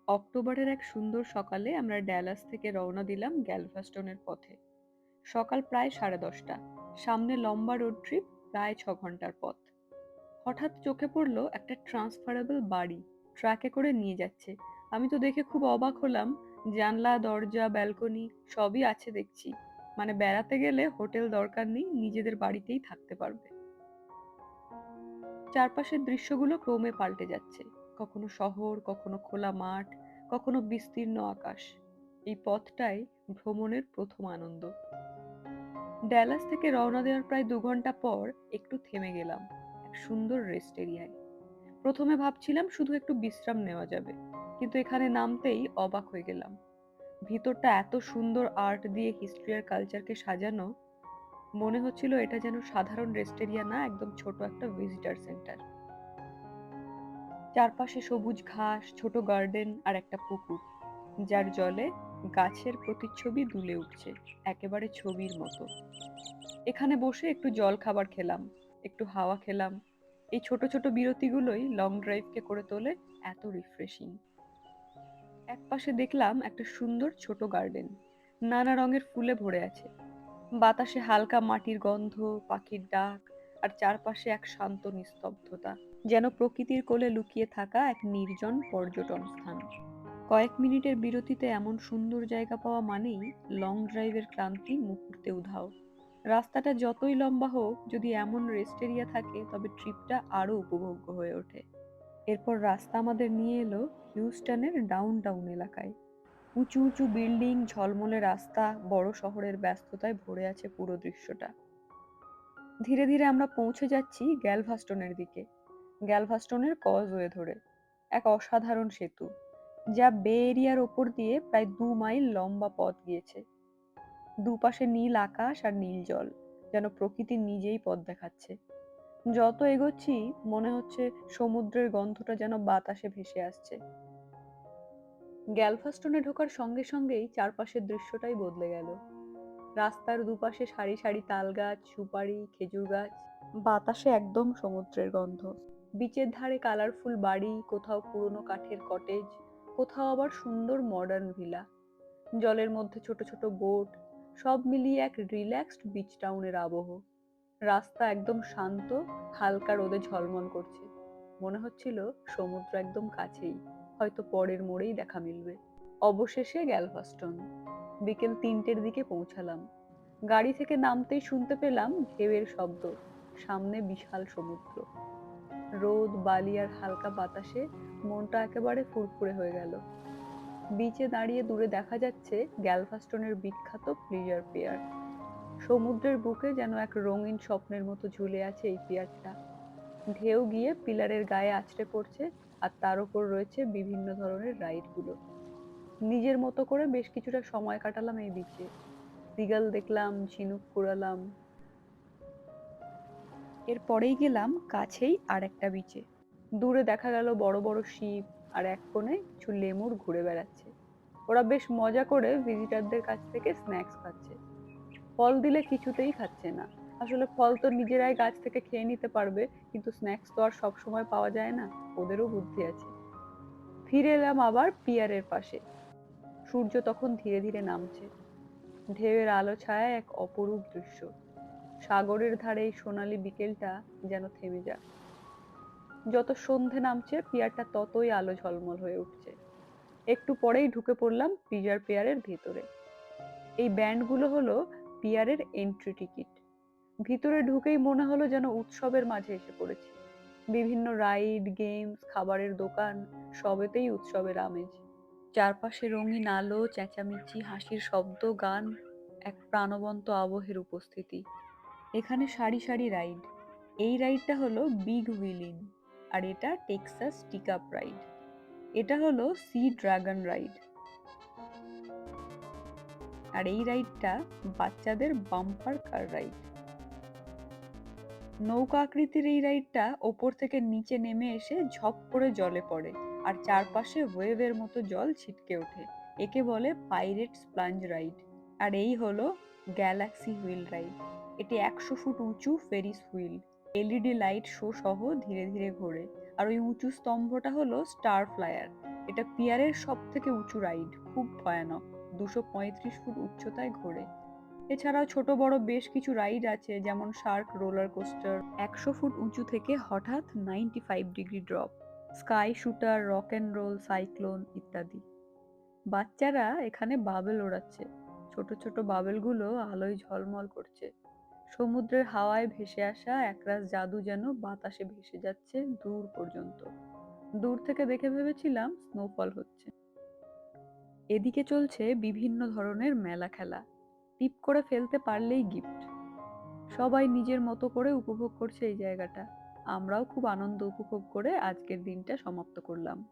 অক্টোবরের এক সুন্দর সকালে আমরা ড্যালাস থেকে রওনা দিলাম গ্যালভাস্টনের পথে। সকাল প্রায় 10:30। সামনে লম্বা রোড ট্রিপ, প্রায় 6 ঘন্টার পথ। হঠাৎ চোখে পড়ল একটা ট্রান্সফারেবল বাড়ি ট্রাকে করে নিয়ে যাচ্ছে। আমি তো দেখে খুব অবাক হলাম। জানলা, দরজা, ব্যালকনি সবই আছে দেখছি। মানে বেড়াতে গেলে হোটেল দরকার নেই, নিজেদের বাড়িতেই থাকতে পারবে। চারপাশের দৃশ্যগুলো ক্রমে পাল্টে যাচ্ছে। কখনো শহর, কখনো খোলা মাঠ, কখনো বিস্তীর্ণ আকাশ। এই পথটাই ভ্রমণের প্রথম আনন্দ। ড্যালাস থেকে রওনা দেওয়ার প্রায় 2 ঘন্টা পর একটু থেমে গেলাম এক সুন্দর রেস্ট এরিয়ায়। প্রথমে ভাবছিলাম শুধু একটু বিশ্রাম নেওয়া যাবে, কিন্তু এখানে নামতেই অবাক হয়ে গেলাম। ভিতরটা এত সুন্দর আর্ট দিয়ে হিস্ট্রি আর কালচারকে সাজানো, মনে হচ্ছিল এটা যেন সাধারণ রেস্ট এরিয়া না, একদম ছোট একটা ভিজিটার সেন্টার। চারপাশে সবুজ ঘাস, ছোট গার্ডেন আর একটা পুকুর, যার জলে গাছের প্রতিচ্ছবি দুলে উঠছে, একেবারে ছবির মতো। এখানে বসে একটু জল খাবার খেলাম, একটু হাওয়া খেলাম। এই ছোট ছোট বিরতিগুলোই লং ড্রাইভকে করে তোলে এত রিফ্রেশিং। একপাশে দেখলাম একটা সুন্দর ছোট গার্ডেন, নানা রঙের ফুলে ভরে আছে। বাতাসে হালকা মাটির গন্ধ, পাখির ডাক, আর চারপাশে এক শান্ত নিস্তব্ধতা, যেন প্রকৃতির কোলে লুকিয়ে থাকা এক নির্জন পর্যটন স্থান। কয়েক মিনিটের বিরতিতে এমন সুন্দর জায়গা পাওয়া মানেই লং ড্রাইভের ক্লান্তি মুহূর্তে উধাও। রাস্তাটা যতই লম্বা হোক, যদি এমন রেস্ট এরিয়া থাকে তবে ট্রিপটা আরো উপভোগ্য হয়ে ওঠে। এরপর রাস্তা আমাদের নিয়ে এলো হিউস্টনের ডাউন টাউন এলাকায়। উঁচু উঁচু বিল্ডিং, ঝলমলে রাস্তা, বড় শহরের ব্যস্ততায় ভরে আছে পুরো দৃশ্যটা। ধীরে ধীরে আমরা পৌঁছে যাচ্ছি গ্যালভাস্টনের দিকে, গ্যালভাস্টনের কজওয়ে ধরে। এক অসাধারণ সেতু, যা বে এরিয়ার ওপর দিয়ে প্রায় 2 মাইল লম্বা পথ গিয়েছে। দুপাশে নীল আকাশ আর নীল জল, যেন প্রকৃতি নিজেই পথ দেখাচ্ছে। যত এগোচ্ছি মনে হচ্ছে সমুদ্রের গন্ধটা যেন বাতাসে ভেসে আসছে। গ্যালভাস্টনে ঢোকার সঙ্গে সঙ্গেই চারপাশের দৃশ্যটাই বদলে গেল। রাস্তার দুপাশে সারি সারি তাল গাছ, সুপারি, খেজুর গাছ, বাতাসে একদম সমুদ্রের গন্ধ। বিচের ধারে কালারফুল বাড়ি, কোথাও পুরনো কাঠের কটেজ, কোথাও আবার সুন্দর মডার্ন ভিলা। জলের মধ্যে ছোট ছোট বোট, সব মিলিয়ে এক রিল্যাক্সড বিচ টাউনের আবহ। রাস্তা একদম শান্ত, হালকা রোদে ঝলমল করছে। মনে হচ্ছিল সমুদ্র একদম কাছেই, হয়তো পরের মোড়েই দেখা মিলবে। অবশেষে গ্যালভাস্টন। বিকেল 3টের দিকে পৌঁছালাম। গাড়ি থেকে নামতেই শুনতে পেলাম ঢেউয়ের শব্দ। সামনে বিশাল সমুদ্র। রোদ, বালি আর হালকা বাতাসে মনটা একেবারে ফুরফুরে হয়ে গেল। বিচে দাঁড়িয়ে দূরে দেখা যাচ্ছে গ্যালভাস্টনের বিখ্যাত প্লেজার পিয়ার। সমুদ্রের বুকে যেন এক রঙিন স্বপ্নের মতো ঝুলে আছে এই পিয়ারটা। ঢেউ গিয়ে পিলারের গায়ে আছড়ে পড়ছে, আর তার উপর রয়েছে বিভিন্ন ধরনের রাইড গুলো। নিজের মতো করে বেশ কিছুটা সময় কাটালাম এই বিচে। সিগাল দেখলাম, ঝিনুক কুড়ালাম। এরপরেই গেলাম কাছেই আর একটা বিচে। দূরে দেখা গেল বড় বড় শিপ, আর এক কোণে কিছু লেমুর ঘুরে বেড়াচ্ছে। ওরা বেশ মজা করে ভিজিটারদের কাছ থেকে স্ন্যাক্স খাচ্ছে। ফল দিলে কিছুতেই খাচ্ছে না। আসলে ফল তো নিজেরাই গাছ থেকে খেয়ে নিতে পারবে, কিন্তু স্ন্যাক্স তো আর সব সময় পাওয়া যায় না। ওদেরও বুদ্ধি আছে। ফিরে এলাম আবার পিয়ারের পাশে। সূর্য তখন ধীরে ধীরে নামছে। ঢেউয়ের আলো ছায়ায় এক অপরূপ দৃশ্য। সাগরের ধারে এই সোনালী বিকেলটা যেন থেমে যাক। যত সন্ধে নামছে পিয়ারটা ততই আলো ঝলমল হয়ে উঠছে। একটু পরেই ঢুকে পড়লাম প্রিজার পিয়ারের ভেতরে। এই ব্যান্ডগুলো হলো পিয়ারের এন্ট্রি টিকিট। ভিতরে ঢুকেই মনে হলো যেন উৎসবের মাঝে এসে পড়েছি। বিভিন্ন রাইড, গেমস, খাবারের দোকান, সবেতেই উৎসবের আমেজ। চারপাশে রঙিন আলো, চেঁচামেচি, হাসির শব্দ, গান, এক প্রাণবন্ত আবহের উপস্থিতি। এখানে সারি সারি রাইড। এই রাইডটা হলো বিগ হুইলিন, আর এটা টেক্সাস টিকাপ রাইড। এটা হলো সি ড্রাগন রাইড, আর এই রাইডটা বাচ্চাদের বাম্পার কার রাইড। নৌকা আকৃতির এই রাইডটা ওপর থেকে নিচে নেমে এসে ঝপ করে জলে পড়ে, আর চারপাশে ওয়েভের মতো জল ছিটকে ওঠে। একে বলে পাইরেট স্প্লাঞ্জ রাইড। আর এই হলো গ্যালাক্সি হুইল রাইড। এটি 100 ফুট উঁচু Ferris wheel, LED light show সহ ধীরে ধীরে ঘোরে। আর ওই উঁচু স্তম্ভটা হলো স্টার ফ্লায়ার, এটা পিয়ারের সব থেকে উঁচু রাইড, খুব ভয়ানক। 235 ফুট উচ্চতায় ঘোরে। এছাড়াও ছোট বড় বেশ কিছু রাইড আছে, যেমন শার্ক রোলার কোস্টার, 100 ফুট উঁচু থেকে হঠাৎ 95 degree drop, sky shooter, rock and roll, cyclone ইত্যাদি। বাচ্চারা এখানে বাবেল ওড়াচ্ছে। ছোট ছোট বাবেলগুলো আলোয় ঝলমল করছে। সমুদ্রের হাওয়ায় ভেসে আসা একরাশ জাদু যেন বাতাসে ভেসে যাচ্ছে দূর পর্যন্ত। দূর থেকে দেখে ভেবেছিলাম স্নোফল হচ্ছে। এদিকে চলছে বিভিন্ন ধরনের মেলা খেলা। টিপ করে ফেলতে পারলেই গিফট। সবাই নিজের মতো করে উপভোগ করছে এই জায়গাটা। আমরাও খুব আনন্দ উপভোগ করে আজকের দিনটা সমাপ্ত করলাম।